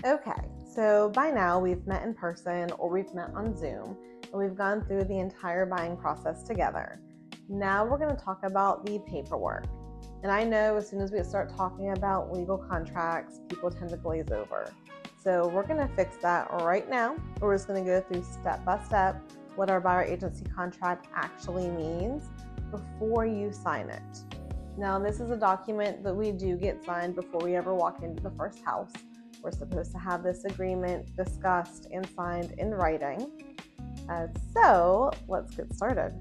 Okay, so by now we've met in person or we've met on Zoom and we've gone through the entire buying process together. Now we're going to talk about the paperwork. And I know as soon as we start talking about legal contracts, people tend to glaze over. So we're going to fix that right now. We're just going to go through step by step what our buyer agency contract actually means before you sign it. Now, this is a document that we do get signed before we ever walk into the first house. We're supposed to have this agreement discussed and signed in writing. So let's get started.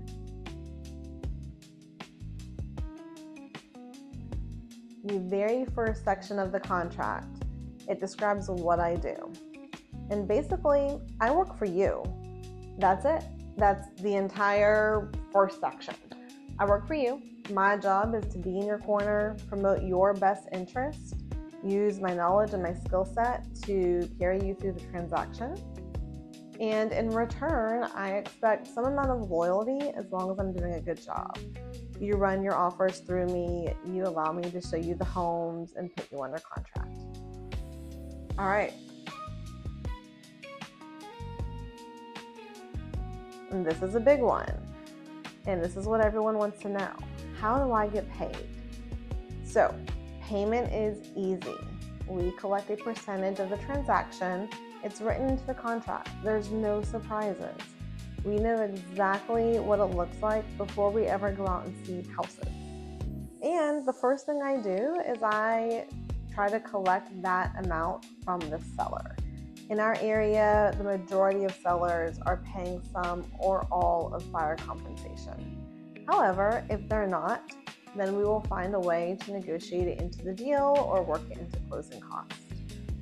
The very first section of the contract, it describes what I do. And basically, I work for you. That's it. That's the entire first section. I work for you. My job is to be in your corner, promote your best interest, use my knowledge and my skill set to carry you through the transaction. And in return, I expect some amount of loyalty as long as I'm doing a good job. You run your offers through me, you allow me to show you the homes and put you under contract. All right. And this is a big one. And this is what everyone wants to know. How do I get paid? So, payment is easy. We collect a percentage of the transaction. It's written into the contract. There's no surprises. We know exactly what it looks like before we ever go out and see houses. And the first thing I do is I try to collect that amount from the seller. In our area, the majority of sellers are paying some or all of buyer compensation. However, if they're not, then we will find a way to negotiate it into the deal or work it into closing costs.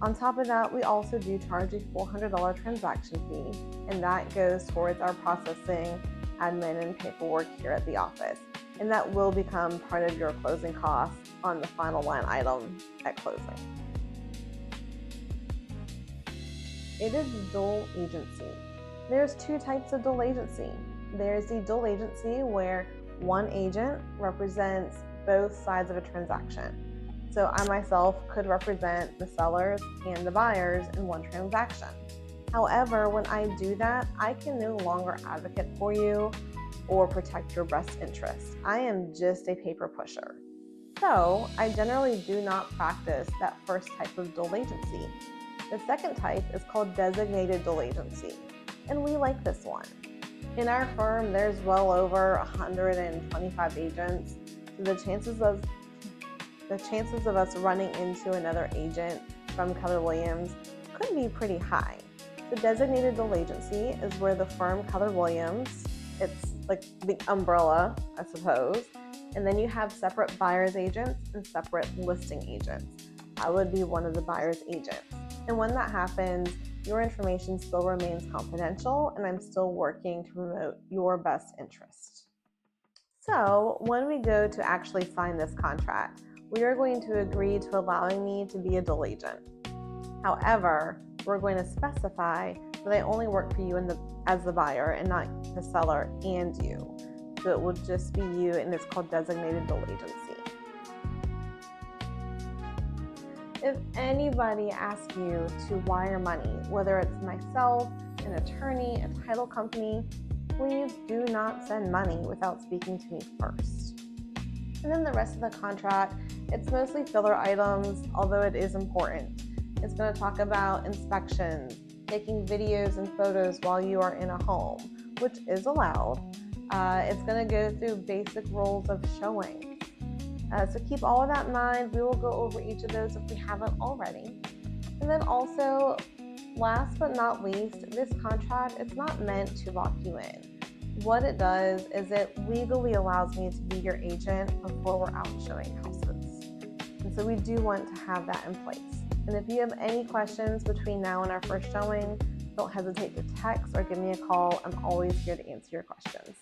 On top of that, we also do charge a $400 transaction fee, and that goes towards our processing, admin, and paperwork here at the office. And that will become part of your closing costs on the final line item at closing. It is dual agency. There's two types of dual agency. There's the dual agency where one agent represents both sides of a transaction. So I myself could represent the sellers and the buyers in one transaction. However, when I do that, I can no longer advocate for you or protect your best interest. I am just a paper pusher. So I generally do not practice that first type of dual agency. The second type is called designated dual agency, and we like this one. In our firm, there's well over 125 agents, so the chances of us running into another agent from Keller Williams could be pretty high. The designated dual agency is where the firm Keller Williams, it's like the umbrella, I suppose, and then you have separate buyer's agents and separate listing agents. I would be one of the buyer's agents. And when that happens, your information still remains confidential, and I'm still working to promote your best interest. So when we go to actually sign this contract, we are going to agree to allowing me to be a dual agent. However, we're going to specify that I only work for you as the buyer and not the seller and you. So it will just be you, and it's called designated dual agency. If anybody asks you to wire money, whether it's myself, an attorney, a title company, please do not send money without speaking to me first. And then the rest of the contract, it's mostly filler items, although it is important. It's going to talk about inspections, taking videos and photos while you are in a home, which is allowed. It's going to go through basic rules of showing. So keep all of that in mind. We will go over each of those if we haven't already. And then also, last but not least, this contract, it's not meant to lock you in. What it does is it legally allows me to be your agent before we're out showing houses. And so we do want to have that in place. And if you have any questions between now and our first showing, don't hesitate to text or give me a call. I'm always here to answer your questions.